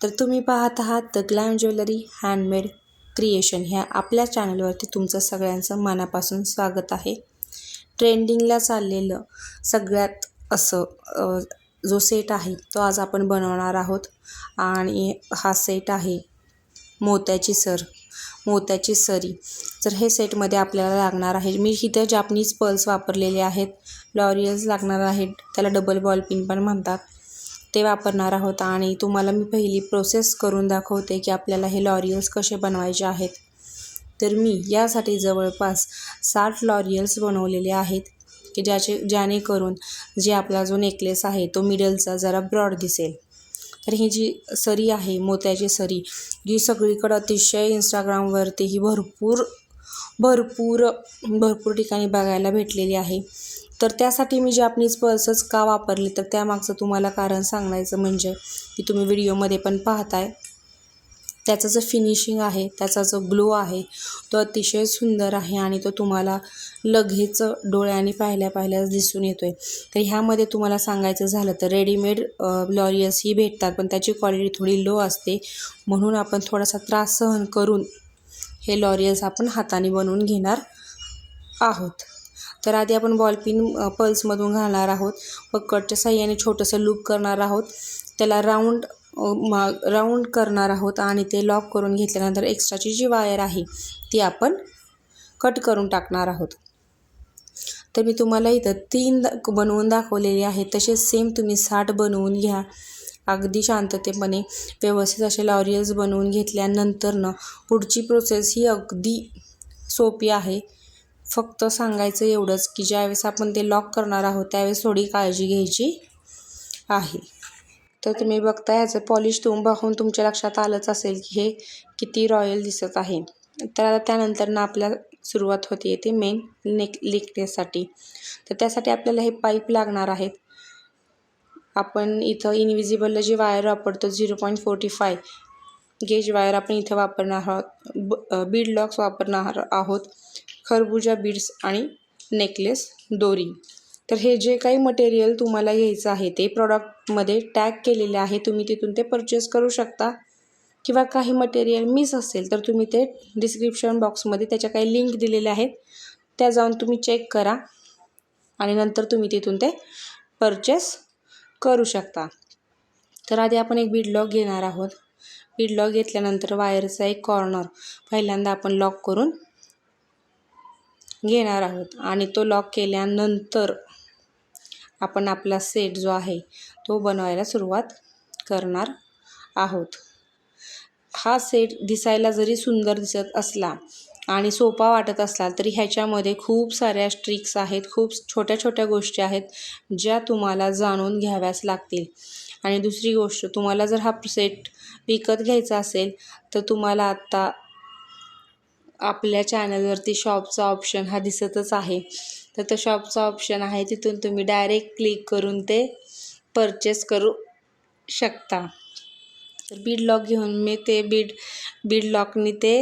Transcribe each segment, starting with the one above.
तर तुम्ही पाहत आहात the glam jewellery handmade creation ह्या आपल्या चॅनलवरती तुमचं सगळ्यांचं मनापासून स्वागत आहे. ट्रेंडिंगला चाललेलं सगळ्यात असं जो सेट आहे तो आज आपण बनवणार आहोत. आणि हा सेट आहे मोत्याची सरी. तर हे सेटमध्ये आपल्याला लागणार आहे, मी इथं जापनीज पर्ल्स वापरलेले आहेत. लॉरियल्स लागणार आहेत, त्याला डबल बॉल पिन पण म्हणतात, ते वापरणार आहोत. आणि तुम्हाला मी पहिली प्रोसेस करून दाखवते की आपल्याला हे लॉरियल्स कसे बनवायचे आहेत. तर मी यासाठी जवळपास 60 लॉरियल्स बनवलेले आहेत की जेणेकरून जे आपला जो नेकलेस आहे तो मिडलचा जरा ब्रॉड दिसेल. तर ही जी सरी आहे मोत्याची सरी, जी सगळीकडं अतिशय इंस्टाग्रामवरती ही भरपूर ठिकाणी बघायला भेटलेली आहे. तर त्यासाठी मी जापनीज पर्ल्सच का वापरली, तर त्यामागचं तुम्हाला कारण सांगायचं म्हणजे की तुम्ही व्हिडिओमध्ये पण पाहताय त्याचं जो फिनिशिंग आहे, त्याचा जो ग्लो आहे तो अतिशय सुंदर आहे आणि तो तुम्हाला लगेच डोळ्यांनी पाहिल्याच दिसून येतोय. तर ह्यामध्ये तुम्हाला सांगायचं झालं तर रेडीमेड लॉरियल्स ही भेटतात, पण त्याची क्वालिटी थोडी लो असते, म्हणून आपण थोडासा त्रास सहन करून हे लॉरियल्स आपण हाताने बनवून घेणार आहोत. तर आधी आपण बॉलपिन पर्ल्समधून घालणार आहोत. पकडच्या साह्याने छोटंसं लूप करणार आहोत, त्याला राऊंड करणार आहोत आणि ते लॉक करून घेतल्यानंतर एक्स्ट्राची जी वायर आहे ती आपण कट करून टाकणार आहोत. तर मी तुम्हाला इथं 3 बनवून दाखवलेली आहे, तसेच सेम तुम्ही 60 बनवून घ्या. अगदी शांततेपणे व्यवस्थित असे लॉरियल्स बनवून घेतल्यानंतर पुढची प्रोसेस ही अगदी सोपी आहे. फक्त सांगायचं एवढंच की ज्यावेळेस आपण ते लॉक करणार आहोत त्यावेळेस थोडी काळजी घ्यायची आहे. तर तुम्ही बघता ह्याचं पॉलिश पाहून तुमच्या लक्षात आलंच असेल की हे किती रॉयल दिसत आहे. तर आता त्यानंतर आपल्याला सुरुवात होते ते मेन नेकलेससाठी. तर त्यासाठी आपल्याला हे पाईप लागणार आहेत. आपण इथं इनविजिबल जी वायर वापरतो 0.45 गेज वायर आपण इथं वापरणार आहोत. बीड लॉक्स वापरणार आहोत, खरबुजा बीड्स आणि नेकलेस दोरी. तर हे जे काही मटेरियल तुम्हाला घ्यायचं आहे ते प्रॉडक्टमध्ये टॅग केलेले आहे, तुम्ही तिथून ते परचेस करू शकता. किंवा काही मटेरियल मिस असेल तर तुम्ही ते डिस्क्रिप्शन बॉक्समध्ये त्याच्या काही लिंक दिलेल्या आहेत, त्या जाऊन तुम्ही चेक करा आणि नंतर तुम्ही तिथून ते परचेस करू शकता. तर आधी आपण एक बीड लॉक घेणार आहोत. बीड लॉक घेतल्यानंतर वायरचा एक कॉर्नर पहिल्यांदा आपण लॉक करून घेणार आहोत आणि तो लॉक केल्यानंतर आपण आपला सेट जो आहे तो बनवायला सुरुवात करणार आहोत. हा सेट दिसायला जरी सुंदर दिसत असला आणि सोपा वाटत असला तरी ह्याच्यामध्ये खूप साऱ्या ट्रिक्स आहेत, खूप छोट्या गोष्टी आहेत ज्या तुम्हाला जाणून घ्याव्याच लागतील. आणि दुसरी गोष्ट, तुम्हाला जर हा सेट विकत घ्यायचा असेल तर तुम्हाला आत्ता आपल्या चॅनलवरती शॉपचा ऑप्शन हा दिसतच आहे. तर तो शॉपचा ऑप्शन आहे, तिथून तुम्ही डायरेक्ट क्लिक करून ते परचेस करू शकता. तर बीड लॉक घेऊन मी ते बीड लॉकनी ते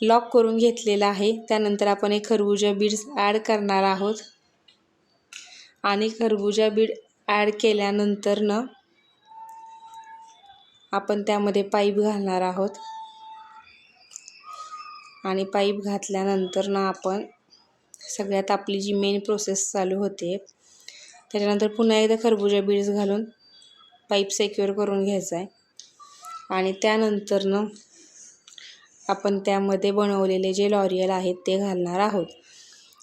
लॉक करून घेतलेलं आहे. त्यानंतर आपण एक खरबुजा बीड्स ॲड करणार आहोत आणि खरबुजा बीड ॲड केल्यानंतर आपण त्यामध्ये पाईप घालणार आहोत आणि पाईप घातल्यानंतर आपण सगळ्यात आपली जी मेन प्रोसेस चालू होते त्याच्यानंतर पुन्हा एकदा खरबुजा बीड्स घालून पाईप सिक्युअर करून घ्यायचा आहे. आणि त्यानंतर आपण त्यामध्ये बनवलेले जे लॉरियल आहेत ते घालणार आहोत.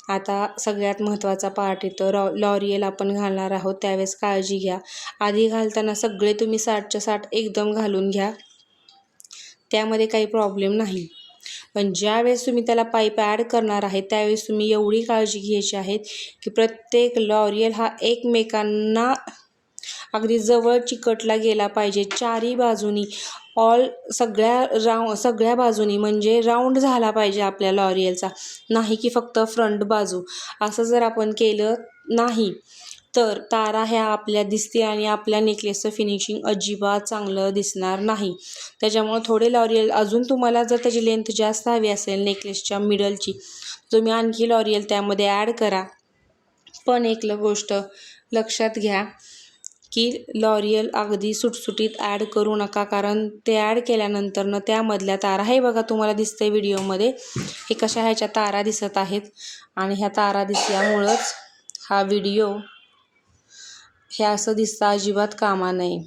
आता सगळ्यात महत्त्वाचा पार्ट येतो, लॉरियल आपण घालणार आहोत त्यावेळेस काळजी घ्या. आधी घालताना सगळे तुम्ही 60च्या 60 एकदम घालून घ्या, त्यामध्ये काही प्रॉब्लेम नाही. पण ज्यावेळेस तुम्ही त्याला पाईप ॲड करणार आहे त्यावेळेस तुम्ही एवढी काळजी घ्यायची आहे की प्रत्येक लॉरियल हा एकमेकांना अगदी जवळ चिकटला गेला पाहिजे. चारही बाजूनी सगळ्या बाजूनी म्हणजे राऊंड झाला पाहिजे आपल्या लॉरियलचा, नाही की फक्त फ्रंट बाजू. असं जर आपण केलं नाही तर तारा ह्या आपल्या दिसतील आणि आपल्या नेकलेसचं फिनिशिंग अजिबात चांगलं दिसणार नाही. त्याच्यामुळे थोडे लॉरियल अजून तुम्हाला जर त्याची लेंथ जास्त हवी असेल नेकलेसच्या मिडलची, तुम्ही आणखी लॉरियल त्यामध्ये ॲड करा. पण एक गोष्ट लक्षात घ्या की लॉरियल अगदी सुटसुटीत ॲड करू नका, कारण ते ॲड केल्यानंतर त्यामधल्या तारा हे बघा तुम्हाला दिसतंय व्हिडिओमध्ये हे कशा ह्याच्या तारा दिसत आहेत आणि ह्या तारा दिसल्यामुळंच हा व्हिडिओ हे असं दिसतं अजिबात कामा नये.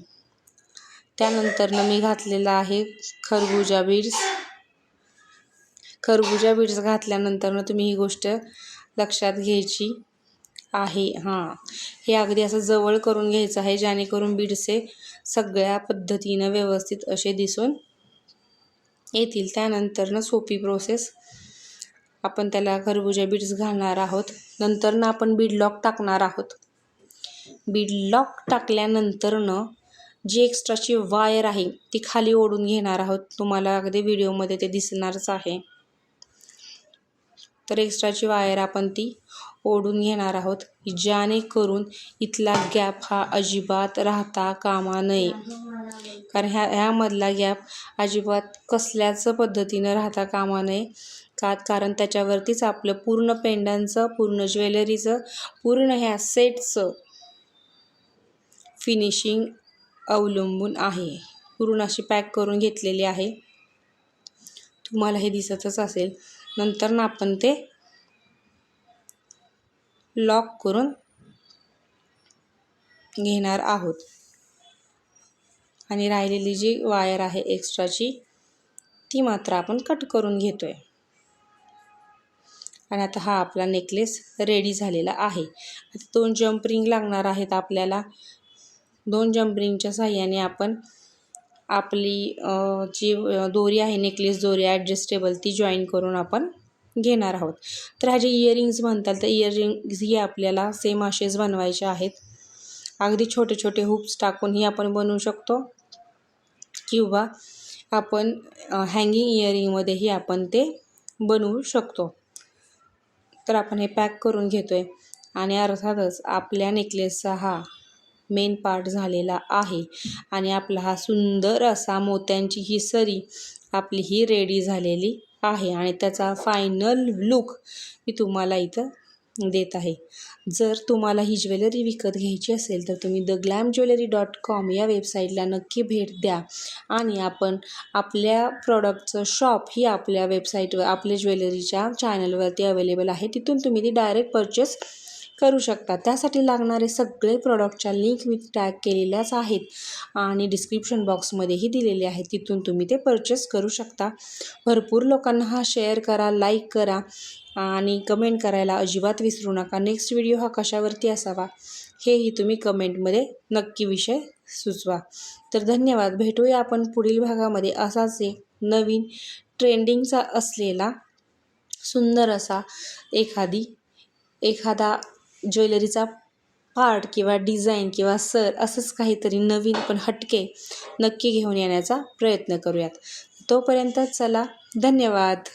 त्यानंतर मी घातलेला आहे खरबुजा बीड्स घातल्यानंतर तुम्ही ही गोष्ट लक्षात घ्यायची आहे. हे अगदी असं जवळ करून घ्यायचं आहे जेणेकरून बीड्स हे सगळ्या पद्धतीनं व्यवस्थित असे दिसून येतील. त्यानंतर सोपी प्रोसेस, आपण त्याला खरबुजा बीड्स घालणार आहोत. नंतर आपण बीड लॉक टाकणार आहोत. बीड लॉक टाकल्यानंतर जी एक्स्ट्राची वायर आहे ती खाली ओढून घेणार आहोत. तुम्हाला अगदी व्हिडिओमध्ये ते दिसणारच आहे. तर एक्स्ट्राची वायर आपण ती ओढून घेणार आहोत, जेणेकरून इथला गॅप हा अजिबात राहता कामा नये. कारण ह्यामधला गॅप अजिबात कसल्याच पद्धतीनं राहता कामा नये. कारण त्याच्यावरतीच आपलं पूर्ण पेंडंटचं, पूर्ण ज्वेलरीचं, पूर्ण ह्या सेटचं फिनिशिंग अवलंबून आहे. पूर्ण अशी पॅक करून घेतलेली आहे, तुम्हाला हे दिसतच असेल. नंतर आपण ते लॉक करून घेणार आहोत आणि राहिलेली जी वायर आहे एक्स्ट्राची ती मात्र आपण कट करून घेतोय. आणि आता हा आपला नेकलेस रेडी झालेला आहे. आता 2 जंप रिंग लागणार आहेत आपल्याला. 2 जंप रिंगच्या साहाय्याने आपण आपली जी दोरी आहे, नेकलेस दोरी ॲडजस्टेबल, ती जॉईन करून आपण घेणार आहोत. तर ह्या जे इयरिंग्स म्हणतात तर इयरिंग्स ही आपल्याला सेम असेच बनवायचे आहेत. अगदी छोटे छोटे हुप्स टाकूनही आपण बनवू शकतो किंवा आपण हँगिंग इयरिंगमध्येही आपण ते बनवू शकतो. तर आपण हे पॅक करून घेतोय आणि अर्थातच आपल्या नेकलेसचा हा मेन पार्ट झालेला आहे आणि आपला हा सुंदर असा मोत्यांची ही सरी आपली ही रेडी झालेली आहे आणि त्याचा फायनल लुक मी तुम्हाला इथं देत आहे. जर तुम्हाला ही ज्वेलरी विकत घ्यायची असेल तर तुम्ही theglamjewelry.com या वेबसाईटला नक्की भेट द्या आणि आपण आपल्या प्रॉडक्टचं शॉप ही आपल्या वेबसाईटवर, आपल्या ज्वेलरीच्या चॅनलवरती अवेलेबल आहे. तिथून तुम्ही ती डायरेक्ट परचेस करू शकता. त्यासाठी लागणारे सगळे प्रॉडक्टच्या लिंक मी टॅग केलेल्याच आहेत आणि डिस्क्रिप्शन बॉक्समध्येही दिलेले आहेत. तिथून तुम्ही ते परचेस करू शकता. भरपूर लोकांना हा शेअर करा, लाईक करा आणि कमेंट करायला अजिबात विसरू नका. नेक्स्ट व्हिडिओ हा कशावरती असावा हेही तुम्ही कमेंटमध्ये नक्की विषय सुचवा. तर धन्यवाद. भेटूया आपण पुढील भागामध्ये असाच एक नवीन ट्रेंडिंगचा असलेला सुंदर असा एखादा ज्वेलरीचा पार्ट किंवा डिझाईन किंवा सर असंच काहीतरी नवीन पण हटके नक्की घेऊन येण्याचा प्रयत्न करूयात. तोपर्यंत चला, धन्यवाद.